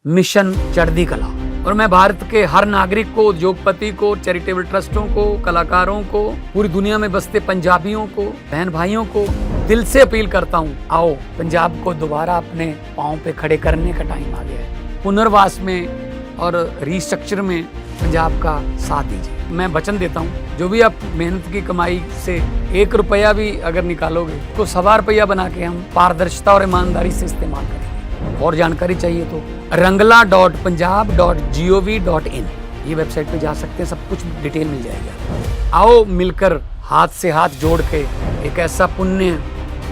Mission चढ़ती कला। और मैं भारत के हर नागरिक को, उद्योगपति को, चैरिटेबल ट्रस्टों को, कलाकारों को, पूरी दुनिया में बसते पंजाबियों को, बहन भाइयों को दिल से अपील करता हूँ, आओ पंजाब को दोबारा अपने पाँव पे खड़े करने का टाइम आ गया है। पुनर्वास में और रिस्ट्रक्चर में पंजाब का साथ दीजिए। मैं वचन देता हूँ, जो भी आप मेहनत की कमाई से 1 रुपया भी अगर निकालोगे तो 1.25 रुपया बना के हम पारदर्शिता और ईमानदारी से इस्तेमाल करेंगे। और जानकारी चाहिए तो rangla.punjab.gov.in ये वेबसाइट पे जा सकते हैं, सब कुछ डिटेल मिल जाएगा। आओ मिलकर हाथ से हाथ जोड़ के एक ऐसा पुण्य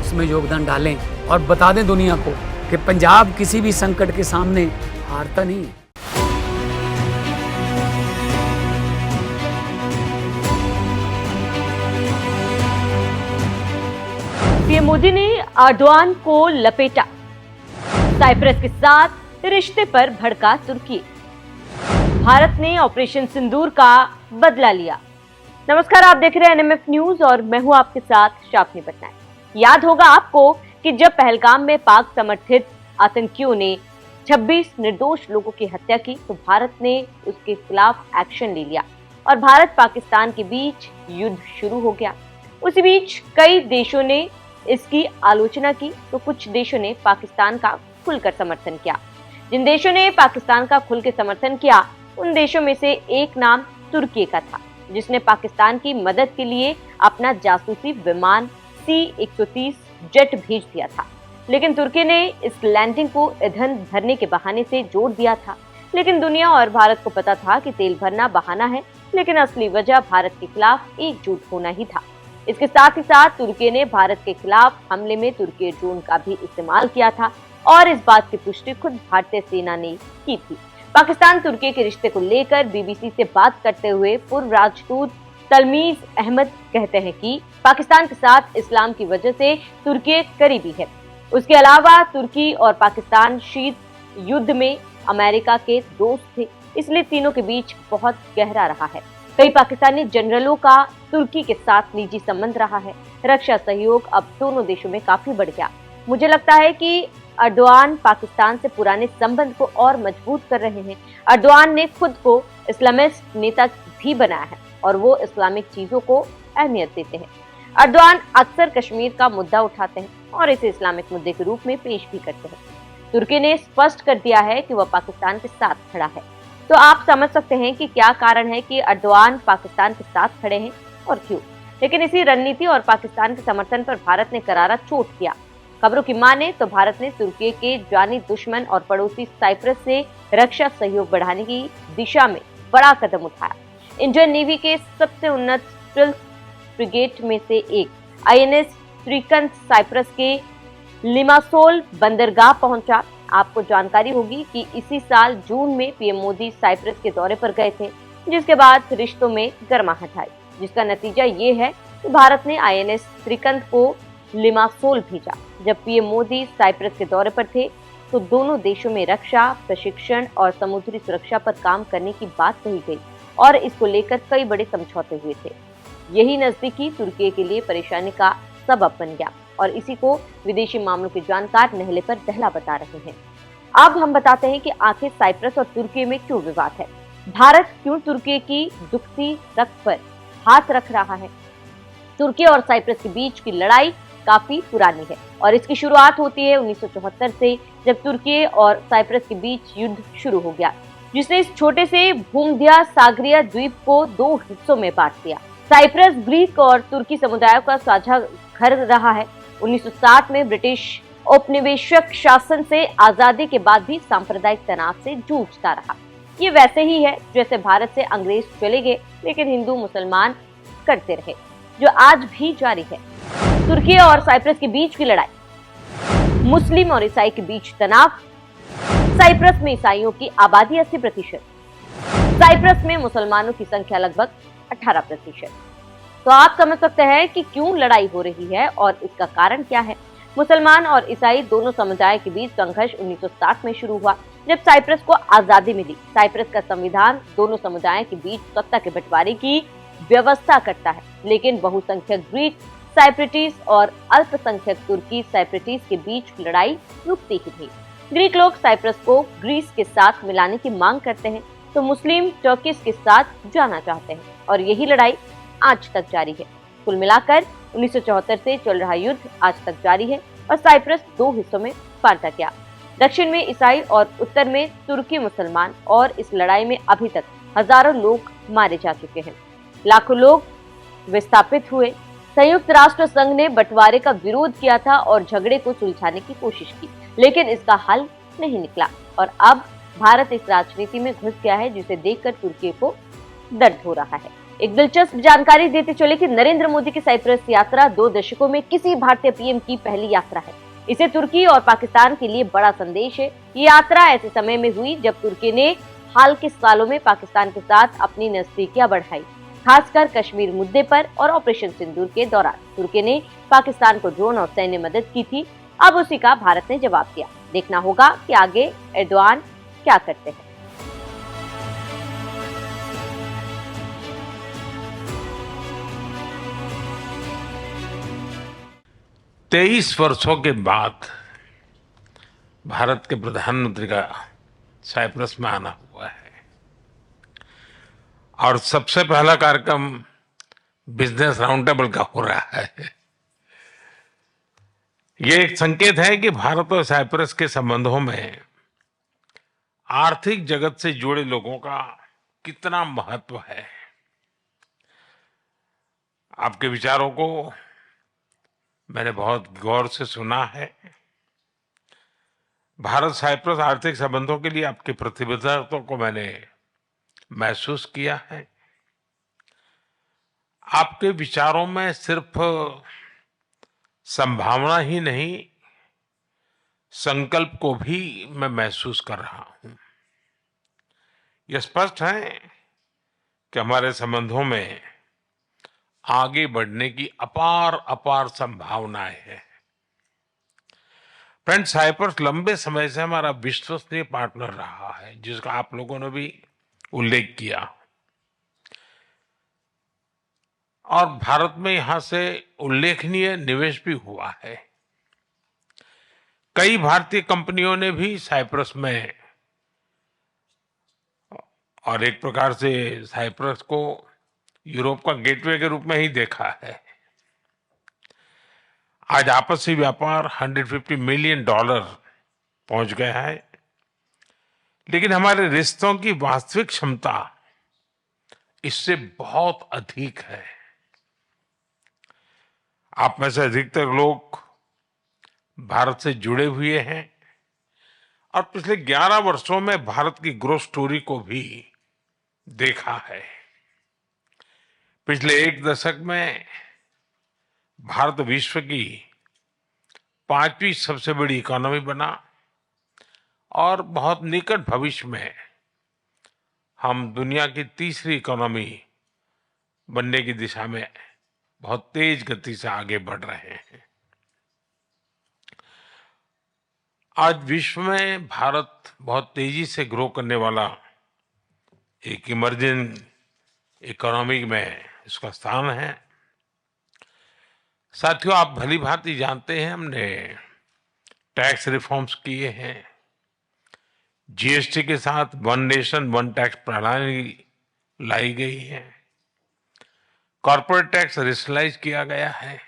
उसमें योगदान डालें और बता दें दुनिया को कि पंजाब किसी भी संकट के सामने हारता नहीं है। पीएम मोदी ने अर्दोआन को लपेटा, साइप्रस के साथ रिश्ते पर भड़का तुर्की, भारत ने ऑपरेशन सिंदूर का बदला लिया। नमस्कार, आप देख रहे हैं एनएमएफ न्यूज और मैं हूं आपके साथ शाफनी पटनायक। याद होगा आपको कि जब पहलगाम में पाक समर्थित आतंकियों ने 26 निर्दोष लोगों की हत्या की तो भारत ने उसके खिलाफ एक्शन ले लिया और भारत पाकिस्तान के बीच युद्ध शुरू हो गया। उसी बीच कई देशों ने इसकी आलोचना की तो कुछ देशों ने पाकिस्तान का खुलकर समर्थन किया। जिन देशों ने पाकिस्तान का खुल के समर्थन किया उन देशों में से एक नाम तुर्की का था, जिसने पाकिस्तान की मदद के लिए अपना जासूसी विमान C-130 जेट भेज दिया था। लेकिन तुर्की ने इस लैंडिंग को ईंधन भरने के बहाने से जोड़ दिया था। लेकिन दुनिया और भारत को पता था कि तेल भरना बहाना है, लेकिन असली वजह भारत के खिलाफ एकजुट होना ही था। इसके साथ ही साथ तुर्की ने भारत के खिलाफ हमले में तुर्की ड्रोन का भी इस्तेमाल किया था और इस बात की पुष्टि खुद भारतीय सेना ने की थी। पाकिस्तान तुर्की के रिश्ते को लेकर बीबीसी से बात करते हुए पूर्व राजदूत तलमीज अहमद कहते हैं कि पाकिस्तान के साथ इस्लाम की वजह से तुर्की करीबी है। उसके अलावा तुर्की और पाकिस्तान शीत युद्ध में अमेरिका के दोस्त थे, इसलिए तीनों के बीच बहुत गहरा रहा है। कई पाकिस्तानी जनरलों का तुर्की के साथ निजी संबंध रहा है। रक्षा सहयोग अब दोनों देशों में काफी बढ़ गया। मुझे लगता है कि अर्दोआन पाकिस्तान से पुराने संबंध को और मजबूत कर रहे हैं। अर्दोआन ने खुद को इस्लामिस्ट नेता भी बनाया है और वो इस्लामिक चीजों को अहमियत देते हैं। अर्दोआन अक्सर कश्मीर का मुद्दा उठाते हैं और इसे इस्लामिक मुद्दे के रूप में पेश भी करते हैं। तुर्की ने स्पष्ट कर दिया है कि वह पाकिस्तान के साथ खड़ा है। तो आप समझ सकते हैं कि क्या कारण है कि अर्दोआन पाकिस्तान के साथ खड़े हैं और क्यों। लेकिन इसी रणनीति और पाकिस्तान के समर्थन पर भारत ने करारा चोट किया। खबरों की माने तो भारत ने तुर्की के जानी दुश्मन और पड़ोसी साइप्रस से रक्षा सहयोग बढ़ाने की दिशा में बड़ा कदम उठाया। इंडियन नेवी के सबसे उन्नत स्टील्थ फ्रिगेट में से एक INS श्रीकांत साइप्रस के लिमासोल बंदरगाह पहुंचा। आपको जानकारी होगी कि इसी साल जून में पीएम मोदी साइप्रस के दौरे पर गए थे, जिसके बाद रिश्तों में गर्माहट आई, जिसका नतीजा ये है कि भारत ने INS श्रीकांत को लिमासोल भेजा। जब पीएम मोदी साइप्रस के दौरे पर थे तो दोनों देशों में रक्षा, प्रशिक्षण और समुद्री सुरक्षा पर काम करने की बात कही गई और इसको लेकर कई बड़े समझौते हुए थे। यही नजदीकी तुर्की के लिए परेशानी का सबब बन गया और इसी को विदेशी मामलों के जानकार नहले पर दहला बता रहे हैं। अब हम बताते हैं कि आखिर साइप्रस और तुर्की में क्यों विवाद है। भारत क्यों तुर्की की दुखती रग पर हाथ रख रहा है। तुर्की और साइप्रस के बीच की लड़ाई काफी पुरानी है और इसकी शुरुआत होती है 1974 से, जब तुर्की और साइप्रस के बीच युद्ध शुरू हो गया, जिसने इस छोटे से भूमध्य सागरीय द्वीप को 2 हिस्सों में बांट दिया। साइप्रस ग्रीक और तुर्की समुदायों का साझा घर रहा है। 1960 में ब्रिटिश औपनिवेशिक शासन से आजादी के बाद भी सांप्रदायिक तनाव से जूझता रहा। ये वैसे ही है जैसे भारत से अंग्रेज चले गए लेकिन हिंदू मुसलमान करते रहे, जो आज भी जारी है। तुर्की और साइप्रस के बीच की लड़ाई, मुस्लिम और ईसाई के बीच तनाव। साइप्रस में ईसाइयों की आबादी 80%, साइप्रस में मुसलमानों की संख्या लगभग 18%। तो आप समझ सकते हैं कि क्यों लड़ाई हो रही है और इसका कारण क्या है। मुसलमान और ईसाई दोनों समुदाय के बीच संघर्ष 1960 में शुरू हुआ, जब साइप्रस को आजादी मिली। साइप्रस का संविधान दोनों समुदायों के बीच सत्ता के बंटवारे की व्यवस्था करता है, लेकिन बहुसंख्यक ग्रीक साइप्रिटीज और अल्पसंख्यक तुर्की साइप्रिटीज के बीच लड़ाई रुकती ही थी। ग्रीक लोग साइप्रस को ग्रीस के साथ मिलाने की मांग करते हैं, तो मुस्लिम टर्किस के साथ जाना चाहते हैं और यही लड़ाई आज तक जारी है। कुल मिलाकर 1974 से चल रहा युद्ध आज तक जारी है और साइप्रस दो हिस्सों में बांटा गया। दक्षिण में ईसाई और उत्तर में तुर्की मुसलमान, और इस लड़ाई में अभी तक हजारों लोग मारे जा चुके हैं, लाखों लोग विस्थापित हुए। संयुक्त राष्ट्र संघ ने बंटवारे का विरोध किया था और झगड़े को सुलझाने की कोशिश की, लेकिन इसका हल नहीं निकला और अब भारत इस राजनीति में घुस गया है, जिसे देखकर तुर्की को दर्द हो रहा है। एक दिलचस्प जानकारी देते चले कि नरेंद्र मोदी की साइप्रस यात्रा 2 दशकों में किसी भारतीय पीएम की पहली यात्रा है। इसे तुर्की और पाकिस्तान के लिए बड़ा संदेश है। ये यात्रा ऐसे समय में हुई जब तुर्की ने हाल के सालों में पाकिस्तान के साथ अपनी नजदीकियां बढ़ाई, खासकर कश्मीर मुद्दे पर और ऑपरेशन सिंदूर के दौरान। तुर्की ने पाकिस्तान को ड्रोन और सैन्य मदद की थी, अब उसी का भारत ने जवाब दिया। देखना होगा कि आगे एर्दोआन क्या करते हैं। 23 वर्षों के बाद भारत के प्रधानमंत्री का साइप्रस में आना हुआ है और सबसे पहला कार्यक्रम बिजनेस राउंड टेबल का हो रहा है। ये एक संकेत है कि भारत और साइप्रस के संबंधों में आर्थिक जगत से जुड़े लोगों का कितना महत्व है। आपके विचारों को मैंने बहुत गौर से सुना है। भारत साइप्रस आर्थिक संबंधों के लिए आपकी प्रतिबद्धता को मैंने महसूस किया है। आपके विचारों में सिर्फ संभावना ही नहीं, संकल्प को भी मैं महसूस कर रहा हूं। यह स्पष्ट है कि हमारे संबंधों में आगे बढ़ने की अपार अपार संभावनाएं हैं। फ्रेंड, साइप्रस लंबे समय से हमारा विश्वसनीय पार्टनर रहा है, जिसका आप लोगों ने भी उल्लेख किया, और भारत में यहां से उल्लेखनीय निवेश भी हुआ है। कई भारतीय कंपनियों ने भी साइप्रस में, और एक प्रकार से साइप्रस को यूरोप का गेटवे के रूप में ही देखा है। आज आपसी व्यापार $150 मिलियन पहुंच गया है, लेकिन हमारे रिश्तों की वास्तविक क्षमता इससे बहुत अधिक है। आप में से अधिकतर लोग भारत से जुड़े हुए हैं और पिछले 11 वर्षों में भारत की ग्रोथ स्टोरी को भी देखा है। पिछले 1 दशक में भारत विश्व की 5वीं सबसे बड़ी इकोनॉमी बना और बहुत निकट भविष्य में हम दुनिया की 3री इकोनॉमी बनने की दिशा में बहुत तेज गति से आगे बढ़ रहे हैं। आज विश्व में भारत बहुत तेजी से ग्रो करने वाला एक इमर्जिंग इकोनॉमी में इसका स्थान है। साथियों, आप भली भांति जानते हैं, हमने टैक्स रिफॉर्म्स किए हैं। जीएसटी के साथ वन नेशन वन टैक्स प्रणाली लाई गई है। कॉर्पोरेट टैक्स रेशनलाइज किया गया है।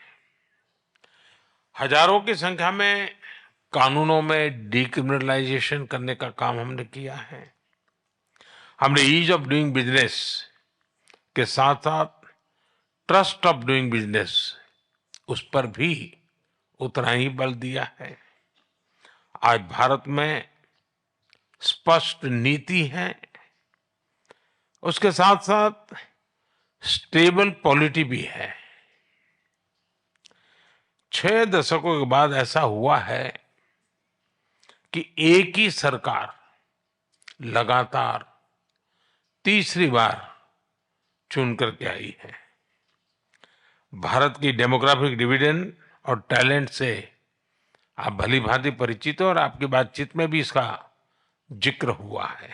हजारों की संख्या में कानूनों में डिक्रिमिनलाइजेशन करने का काम हमने किया है। हमने ईज ऑफ डूइंग बिजनेस के साथ साथ ट्रस्ट ऑफ डूइंग बिजनेस, उस पर भी उतना ही बल दिया है। आज भारत में स्पष्ट नीति है, उसके साथ साथ स्टेबल पॉलिटी भी है। 6 दशकों के बाद ऐसा हुआ है कि एक ही सरकार लगातार 3री बार चुन करके आई है। भारत की डेमोग्राफिक डिविडेंड और टैलेंट से आप भली भांति परिचित हो और आपकी बातचीत में भी इसका जिक्र हुआ है।